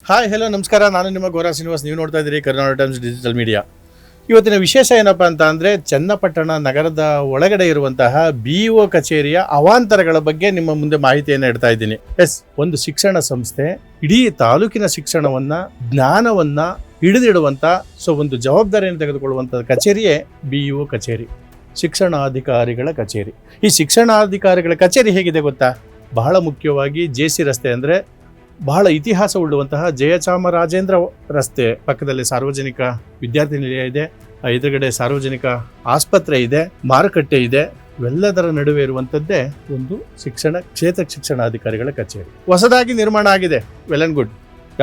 Hi hello ನಮಸ್ಕಾರ. ನಾನು ನಿಮ್ಮ ಗೋರಾ ಶ್ರೀನಿವಾಸ್. ನೀವು ನೋಡ್ತಾ ಇದ್ದೀರಿ ಕರ್ನಾಟಕ ಟೈಮ್ಸ್ ಡಿಜಿಟಲ್ ಮೀಡಿಯಾ. ಇವತ್ತಿನ ವಿಶೇಷ ಏನಪ್ಪ ಅಂತ ಅಂದರೆ, ಚನ್ನಪಟ್ಟಣ ನಗರದ ಒಳಗಡೆ ಇರುವಂತಹ BEO ಕಚೇರಿಯ ಅವಾಂತರಗಳ ಬಗ್ಗೆ ನಿಮ್ಮ ಮುಂದೆ ಮಾಹಿತಿಯನ್ನು ಇಡ್ತಾ ಇದ್ದೀನಿ. ಒಂದು ಶಿಕ್ಷಣ ಸಂಸ್ಥೆ ಇಡೀ ತಾಲೂಕಿನ ಶಿಕ್ಷಣವನ್ನು, ಜ್ಞಾನವನ್ನು ಹಿಡಿದಿಡುವಂಥ ಒಂದು ಜವಾಬ್ದಾರಿಯನ್ನು ತೆಗೆದುಕೊಳ್ಳುವಂಥ ಕಚೇರಿಯೇ BEO ಕಚೇರಿ, ಶಿಕ್ಷಣಾಧಿಕಾರಿಗಳ ಕಚೇರಿ. ಈ ಶಿಕ್ಷಣಾಧಿಕಾರಿಗಳ ಕಚೇರಿ ಹೇಗಿದೆ ಗೊತ್ತಾ? ಬಹಳ ಮುಖ್ಯವಾಗಿ JC ರಸ್ತೆ ಅಂದರೆ ಬಹಳ ಇತಿಹಾಸ ಉಳ್ಳುವಂತಹ ಜಯಚಾಮರಾಜೇಂದ್ರ ರಸ್ತೆ ಪಕ್ಕದಲ್ಲಿ ಸಾರ್ವಜನಿಕ ವಿದ್ಯಾರ್ಥಿ ನಿಲಯ ಇದೆ, ಎದುರುಗಡೆ ಸಾರ್ವಜನಿಕ ಆಸ್ಪತ್ರೆ ಇದೆ, ಮಾರುಕಟ್ಟೆ ಇದೆ. ಇವೆಲ್ಲದರ ನಡುವೆ ಇರುವಂಥದ್ದೇ ಒಂದು ಕ್ಷೇತ್ರ ಶಿಕ್ಷಣಾಧಿಕಾರಿಗಳ ಕಚೇರಿ. ಹೊಸದಾಗಿ ನಿರ್ಮಾಣ ಆಗಿದೆ, ವೆಲ್ ಅಂಡ್ ಗುಡ್.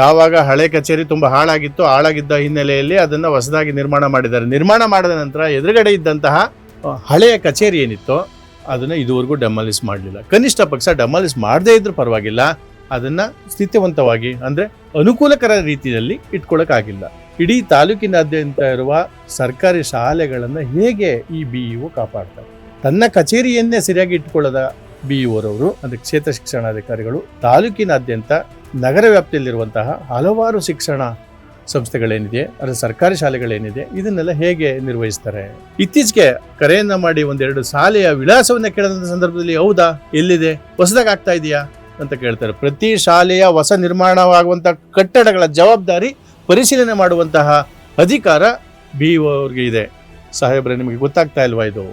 ಯಾವಾಗ ಹಳೆ ಕಚೇರಿ ತುಂಬ ಹಾಳಾಗಿದ್ದ ಹಿನ್ನೆಲೆಯಲ್ಲಿ ಅದನ್ನು ಹೊಸದಾಗಿ ನಿರ್ಮಾಣ ಮಾಡಿದ್ದಾರೆ. ನಿರ್ಮಾಣ ಮಾಡಿದ ನಂತರ ಎದುರುಗಡೆ ಇದ್ದಂತಹ ಹಳೆಯ ಕಚೇರಿ ಏನಿತ್ತೋ ಅದನ್ನು ಇದುವರೆಗೂ ಡೆಮಾಲಿಸ್ ಮಾಡಲಿಲ್ಲ. ಕನಿಷ್ಠ ಪಕ್ಷ ಡೆಮಾಲಿಸ್ ಮಾಡದೇ ಇದ್ರೂ ಪರವಾಗಿಲ್ಲ, ಅದನ್ನು ಸ್ಥಿತಿವಂತವಾಗಿ ಅಂದರೆ ಅನುಕೂಲಕರ ರೀತಿಯಲ್ಲಿ ಇಟ್ಕೊಳ್ಳೋಕ್ಕಾಗಿಲ್ಲ. ಇಡೀ ತಾಲೂಕಿನಾದ್ಯಂತ ಇರುವ ಸರ್ಕಾರಿ ಶಾಲೆಗಳನ್ನು ಹೇಗೆ ಈ BEO ಕಾಪಾಡ್ತಾರೆ? ತನ್ನ ಕಚೇರಿಯನ್ನೇ ಸರಿಯಾಗಿ ಇಟ್ಕೊಳ್ಳೋದ BEOರವರು ಅಂದರೆ ಕ್ಷೇತ್ರ ಶಿಕ್ಷಣಾಧಿಕಾರಿಗಳು ತಾಲೂಕಿನಾದ್ಯಂತ ನಗರ ವ್ಯಾಪ್ತಿಯಲ್ಲಿರುವಂತಹ ಹಲವಾರು ಶಿಕ್ಷಣ ಸಂಸ್ಥೆಗಳೇನಿದೆ, ಅದರ ಸರ್ಕಾರಿ ಶಾಲೆಗಳೇನಿದೆ, ಇದನ್ನೆಲ್ಲ ಹೇಗೆ ನಿರ್ವಹಿಸ್ತಾರೆ? ಇತ್ತೀಚೆಗೆ ಕರೆಯನ್ನ ಮಾಡಿ ಒಂದೆರಡು ಶಾಲೆಯ ವಿಳಾಸವನ್ನ ಕೇಳಿದಂಥ ಸಂದರ್ಭದಲ್ಲಿ ಹೌದಾ, ಎಲ್ಲಿದೆ, ಹೊಸದಾಗಿ ಆಗ್ತಾ ಇದೆಯಾ ಅಂತ ಕೇಳ್ತಾರೆ. ಪ್ರತಿ ಶಾಲೆಯ ಹೊಸ ನಿರ್ಮಾಣವಾಗುವಂತಹ ಕಟ್ಟಡಗಳ ಜವಾಬ್ದಾರಿ ಪರಿಶೀಲನೆ ಮಾಡುವಂತಹ ಅಧಿಕಾರ BEO ಅವ್ರಿಗೆ ಇದೆ. ಸಾಹೇಬ್ರೆ, ನಿಮಗೆ ಗೊತ್ತಾಗ್ತಾ ಇಲ್ವಾ? ಇದು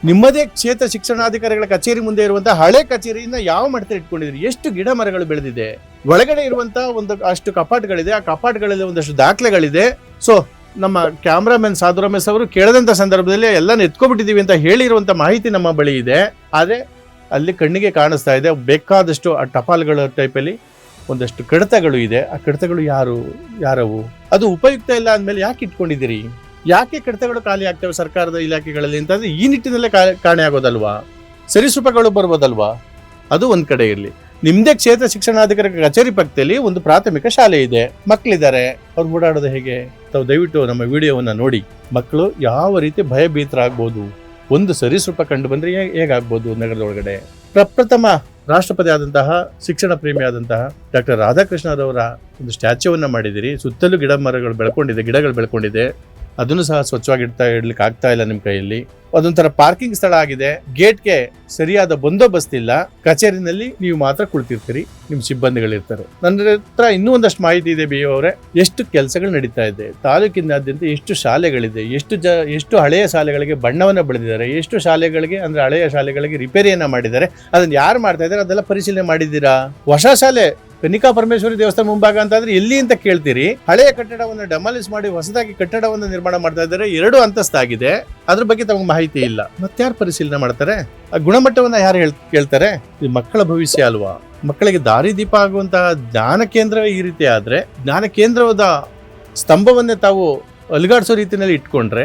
ನಿಮ್ಮದೇ ಕ್ಷೇತ್ರ ಶಿಕ್ಷಣಾಧಿಕಾರಿಗಳ ಕಚೇರಿ ಮುಂದೆ ಇರುವಂತಹ ಹಳೆ ಕಚೇರಿಯಿಂದ ಯಾವ ಮಟ್ಟದಲ್ಲಿ ಇಟ್ಕೊಂಡಿದ್ರಿ? ಎಷ್ಟು ಗಿಡ ಮರಗಳು ಬೆಳೆದಿದೆ, ಒಳಗಡೆ ಇರುವಂತಹ ಅಷ್ಟು ಕಪಾಟ್ಗಳಿದೆ, ಆ ಕಪಾಟ್ಗಳಲ್ಲಿ ಒಂದಷ್ಟು ದಾಖಲೆಗಳಿದೆ. ಸೊ ನಮ್ಮ ಕ್ಯಾಮ್ರಾಮನ್ ಸಾಧು ರಮೇಶ್ ಅವರು ಕೇಳದಂತ ಸಂದರ್ಭದಲ್ಲಿ ಎಲ್ಲ ಎತ್ಕೊಬಿಟ್ಟಿದೀವಿ ಅಂತ ಹೇಳಿರುವಂತ ಮಾಹಿತಿ ನಮ್ಮ ಬಳಿ ಇದೆ. ಆದ್ರೆ ಅಲ್ಲಿ ಕಣ್ಣಿಗೆ ಕಾಣಿಸ್ತಾ ಇದೆ ಬೇಕಾದಷ್ಟು ಆ ಟಪಾಲ್ಗಳ ಟೈಪಲ್ಲಿ ಒಂದಷ್ಟು ಕಡತಗಳು ಇದೆ. ಆ ಕಡತಗಳು ಯಾರವು? ಅದು ಉಪಯುಕ್ತ ಇಲ್ಲ ಅಂದಮೇಲೆ ಯಾಕೆ ಇಟ್ಕೊಂಡಿದ್ದೀರಿ? ಯಾಕೆ ಕಡತಗಳು ಖಾಲಿ ಆಗ್ತವೆ ಸರ್ಕಾರದ ಇಲಾಖೆಗಳಲ್ಲಿ ಅಂತಂದ್ರೆ ಈ ನಿಟ್ಟಿನಲ್ಲೇ ಕಾಣೆ ಆಗೋದಲ್ವಾ? ಸರಿಸೂಪಗಳು ಬರ್ಬೋದಲ್ವಾ? ಅದು ಒಂದ್ ಕಡೆ ಇರಲಿ. ನಿಮ್ದೇ ಕ್ಷೇತ್ರ ಶಿಕ್ಷಣಾಧಿಕಾರಿ ಕಚೇರಿ ಪಕ್ಕದಲ್ಲಿ ಒಂದು ಪ್ರಾಥಮಿಕ ಶಾಲೆ ಇದೆ, ಮಕ್ಕಳಿದ್ದಾರೆ, ಅವ್ರು ಓಡಾಡೋದು ಹೇಗೆ? ತಾವು ದಯವಿಟ್ಟು ನಮ್ಮ ವಿಡಿಯೋವನ್ನ ನೋಡಿ. ಮಕ್ಕಳು ಯಾವ ರೀತಿ ಭಯಭೀತರಾಗ್ಬೋದು, ಒಂದು ಸರಿಸೂಪ ಕಂಡು ಬಂದ್ರೆ ಹೇಗಾಗ್ಬೋದು ನಗರದ ಒಳಗಡೆ? ಪ್ರಪ್ರಥಮ ರಾಷ್ಟ್ರಪತಿ ಆದಂತಹ, ಶಿಕ್ಷಣ ಪ್ರೇಮಿ ಆದಂತಹ ಡಾಕ್ಟರ್ ರಾಧಾಕೃಷ್ಣರವರ ಒಂದು ಸ್ಟ್ಯಾಚ್ಯೂವನ್ನ ಮಾಡಿದಿರಿ. ಸುತ್ತಲೂ ಗಿಡಗಳು ಬೆಳ್ಕೊಂಡಿದೆ. ಅದನ್ನು ಸಹ ಸ್ವಚ್ಛವಾಗಿ ಇಡ್ಲಿಕ್ಕೆ ಆಗ್ತಾ ಇಲ್ಲ ನಿಮ್ಮ ಕೈಯಲ್ಲಿ. ಅದೊಂಥರ ಪಾರ್ಕಿಂಗ್ ಸ್ಥಳ ಆಗಿದೆ. ಗೇಟ್ಗೆ ಸರಿಯಾದ ಬಂದೋಬಸ್ತ್ ಇಲ್ಲ. ಕಚೇರಿನಲ್ಲಿ ನೀವು ಮಾತ್ರ ಕುಳಿತಿರ್ತೀರಿ, ನಿಮ್ಮ ಸಿಬ್ಬಂದಿಗಳಿರ್ತಾರೆ. ನನ್ನ ಹತ್ರ ಇನ್ನೂ ಒಂದಷ್ಟು ಮಾಹಿತಿ ಇದೆ BEO ಅವರೇ. ಎಷ್ಟು ಕೆಲಸಗಳು ನಡೀತಾ ಇದೆ ತಾಲೂಕಿನಾದ್ಯಂತ, ಎಷ್ಟು ಶಾಲೆಗಳಿದೆ, ಎಷ್ಟು ಹಳೆಯ ಶಾಲೆಗಳಿಗೆ ಬಣ್ಣವನ್ನ ಬೆಳೆದಿದ್ದಾರೆ, ಎಷ್ಟು ಶಾಲೆಗಳಿಗೆ ಅಂದ್ರೆ ಹಳೆಯ ಶಾಲೆಗಳಿಗೆ ರಿಪೇರಿಯನ್ನ ಮಾಡಿದ್ದಾರೆ, ಅದನ್ನ ಯಾರು ಮಾಡ್ತಾ ಇದ್ದಾರೆ ಅದೆಲ್ಲ ಪರಿಶೀಲನೆ ಮಾಡಿದ್ದೀರಾ? ಹೊಸ ಶಾಲೆ ಕನಿಕಾ ಪರಮೇಶ್ವರಿ ದೇವಸ್ಥಾನ ಮುಂಭಾಗ ಅಂತಂದ್ರೆ ಎಲ್ಲಿ ಅಂತ ಕೇಳ್ತೀರಿ. ಹಳೆಯ ಕಟ್ಟಡವನ್ನು ಡೆಮಾಲಿಸ್ ಮಾಡಿ ಹೊಸದಾಗಿ ಕಟ್ಟಡವನ್ನು ನಿರ್ಮಾಣ ಮಾಡ್ತಾ ಇದ್ದಾರೆ. 2 ಅಂತಸ್ತಾಗಿದೆ, ಅದ್ರ ಬಗ್ಗೆ ತಮಗೆ ಮಾಹಿತಿ ಇಲ್ಲ. ಮತ್ತಾರು ಪರಿಶೀಲನೆ ಮಾಡ್ತಾರೆ? ಆ ಗುಣಮಟ್ಟವನ್ನ ಯಾರು ಕೇಳ್ತಾರೆ? ಇದು ಮಕ್ಕಳ ಭವಿಷ್ಯ ಅಲ್ವಾ? ಮಕ್ಕಳಿಗೆ ದಾರಿದೀಪ ಆಗುವಂತಹ ಜ್ಞಾನ ಕೇಂದ್ರ ಈ ರೀತಿ ಆದ್ರೆ, ಜ್ಞಾನ ಕೇಂದ್ರದ ಸ್ತಂಭವನ್ನೇ ತಾವು ಅಲುಗಾಡಿಸೋ ರೀತಿಯಲ್ಲಿ ಇಟ್ಕೊಂಡ್ರೆ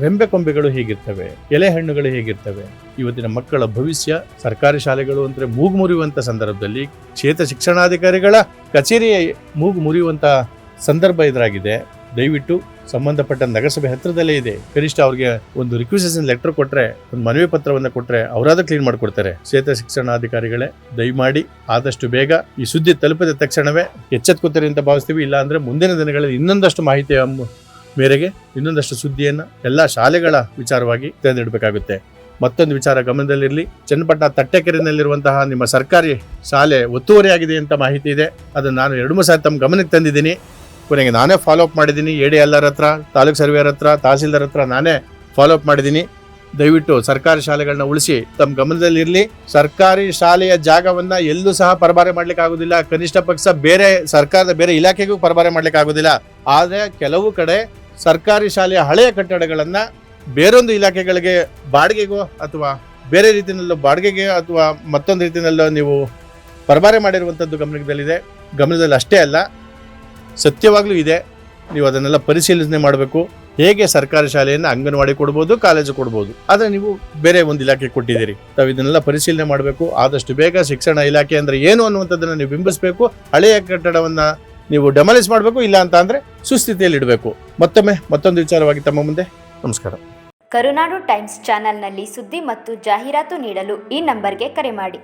ರೆಂಬೆ ಕೊಂಬೆಗಳು ಹೇಗಿರ್ತವೆ, ಎಲೆ ಹಣ್ಣುಗಳು ಹೇಗಿರ್ತವೆ? ಇವತ್ತಿನ ಮಕ್ಕಳ ಭವಿಷ್ಯ ಸರ್ಕಾರಿ ಶಾಲೆಗಳು ಅಂದ್ರೆ ಮೂಗು ಮುರಿಯುವಂತ ಸಂದರ್ಭದಲ್ಲಿ ಕ್ಷೇತ್ರ ಶಿಕ್ಷಣಾಧಿಕಾರಿಗಳ ಕಚೇರಿಯ ಮೂಗು ಮುರಿಯುವಂತ ಸಂದರ್ಭ ಎದುರಾಗಿದೆ. ದಯವಿಟ್ಟು ಸಂಬಂಧಪಟ್ಟ ನಗರಸಭೆ ಹತ್ರದಲ್ಲೇ ಇದೆ, ಕನಿಷ್ಠ ಅವ್ರಿಗೆ ಒಂದು ರಿಕ್ವೆಸಿಷನ್ ಲೆಟರ್ ಕೊಟ್ರೆ, ಒಂದು ಮನವಿ ಪತ್ರವನ್ನ ಕೊಟ್ರೆ ಅವರಾದ್ರೂ ಕ್ಲೀನ್ ಮಾಡ್ಕೊಡ್ತಾರೆ. ಕ್ಷೇತ್ರ ಶಿಕ್ಷಣಾಧಿಕಾರಿಗಳೇ ದಯಮಾಡಿ ಆದಷ್ಟು ಬೇಗ ಈ ಸುದ್ದಿ ತಲುಪಿದ ತಕ್ಷಣವೇ ಎಚ್ಚೆತ್ಕೋತಾರೆ ಅಂತ ಭಾವಿಸ್ತೀವಿ. ಇಲ್ಲ ಅಂದ್ರೆ ಮುಂದಿನ ದಿನಗಳಲ್ಲಿ ಇನ್ನೊಂದಷ್ಟು ಮಾಹಿತಿಯ ಮೇರೆಗೆ ಇನ್ನೊಂದಷ್ಟು ಸುದ್ದಿಯನ್ನ ಎಲ್ಲಾ ಶಾಲೆಗಳ ವಿಚಾರವಾಗಿ ತೆರೆದಿಡಬೇಕಾಗುತ್ತೆ. ಮತ್ತೊಂದು ವಿಚಾರ ಗಮನದಲ್ಲಿರಲಿ. ಚನ್ನಪಟ್ಟಣ ತಟ್ಟೆಕೆರೆನಲ್ಲಿರುವಂತಹ ನಿಮ್ಮ ಸರ್ಕಾರಿ ಶಾಲೆ ಒತ್ತುವರಿಯಾಗಿದೆ ಅಂತ ಮಾಹಿತಿ ಇದೆ. ಅದನ್ನು ನಾನು 2-3 ಸಾರಿ ತಮ್ಮ ಗಮನಕ್ಕೆ ತಂದಿದ್ದೀನಿ. ಕೊನೆಗೆ ನಾನೇ ಫಾಲೋ ಅಪ್ ಮಾಡಿದ್ದೀನಿ. ADLR ಹತ್ರ, ತಾಲೂಕ್ ಸರ್ವೇಯರ್ ಹತ್ರ, ತಹಸೀಲ್ದಾರ್ ಹತ್ರ ನಾನೇ ಫಾಲೋ ಅಪ್ ಮಾಡಿದ್ದೀನಿ. ದಯವಿಟ್ಟು ಸರ್ಕಾರಿ ಶಾಲೆಗಳನ್ನ ಉಳಿಸಿ ತಮ್ಮ ಗಮನದಲ್ಲಿರಲಿ. ಸರ್ಕಾರಿ ಶಾಲೆಯ ಜಾಗವನ್ನ ಎಲ್ಲೂ ಸಹ ಪರಭಾರೆ ಮಾಡ್ಲಿಕ್ಕೆ ಆಗುದಿಲ್ಲ. ಕನಿಷ್ಠ ಪಕ್ಷ ಸರ್ಕಾರದ ಬೇರೆ ಇಲಾಖೆಗೂ ಪರಭಾರೆ ಮಾಡ್ಲಿಕ್ಕೆ ಆಗುದಿಲ್ಲ. ಆದ್ರೆ ಕೆಲವು ಕಡೆ ಸರ್ಕಾರಿ ಶಾಲೆಯ ಹಳೆಯ ಕಟ್ಟಡಗಳನ್ನ ಬೇರೊಂದು ಇಲಾಖೆಗಳಿಗೆ ಬಾಡಿಗೆಗೋ ಅಥವಾ ಬೇರೆ ರೀತಿಯಲ್ಲೋ ಬಾಡಿಗೆಗೆ ಅಥವಾ ಮತ್ತೊಂದು ರೀತಿಯಲ್ಲೋ ನೀವು ಪರಭಾರೆ ಮಾಡಿರುವಂಥದ್ದು ಗಮನದಲ್ಲಿ ಅಷ್ಟೇ ಅಲ್ಲ, ಸತ್ಯವಾಗ್ಲೂ ಇದೆ. ನೀವು ಅದನ್ನೆಲ್ಲ ಪರಿಶೀಲನೆ ಮಾಡಬೇಕು. ಹೇಗೆ ಸರ್ಕಾರಿ ಶಾಲೆಯನ್ನು ಅಂಗನವಾಡಿ ಕೊಡ್ಬೋದು, ಕಾಲೇಜು ಕೊಡ್ಬೋದು, ಆದರೆ ನೀವು ಬೇರೆ ಒಂದು ಇಲಾಖೆ ಕೊಟ್ಟಿದ್ದೀರಿ. ತಾವು ಇದನ್ನೆಲ್ಲ ಪರಿಶೀಲನೆ ಮಾಡಬೇಕು. ಆದಷ್ಟು ಬೇಗ ಶಿಕ್ಷಣ ಇಲಾಖೆ ಅಂದ್ರೆ ಏನು ಅನ್ನುವಂಥದ್ದನ್ನು ನೀವು ಬಿಂಬಿಸಬೇಕು. ಹಳೆಯ ಕಟ್ಟಡವನ್ನ ನೀವು ಡೆಮಾಲಿಸ್ ಮಾಡಬೇಕು, ಇಲ್ಲ ಅಂತ ಅಂದ್ರೆ ಸುಸ್ಥಿತಿಯಲ್ಲಿ ಇಡಬೇಕು. ಮತ್ತೊಂದು ವಿಚಾರವಾಗಿ ತಮ್ಮ ಮುಂದೆ ನಮಸ್ಕಾರ. ಕರುನಾಡು ಟೈಮ್ಸ್ ಚಾನೆಲ್ನಲ್ಲಿ ಸುದ್ದಿ ಮತ್ತು ಜಾಹೀರಾತು ನೀಡಲು ಈ ನಂಬರ್ಗೆ ಕರೆ ಮಾಡಿ.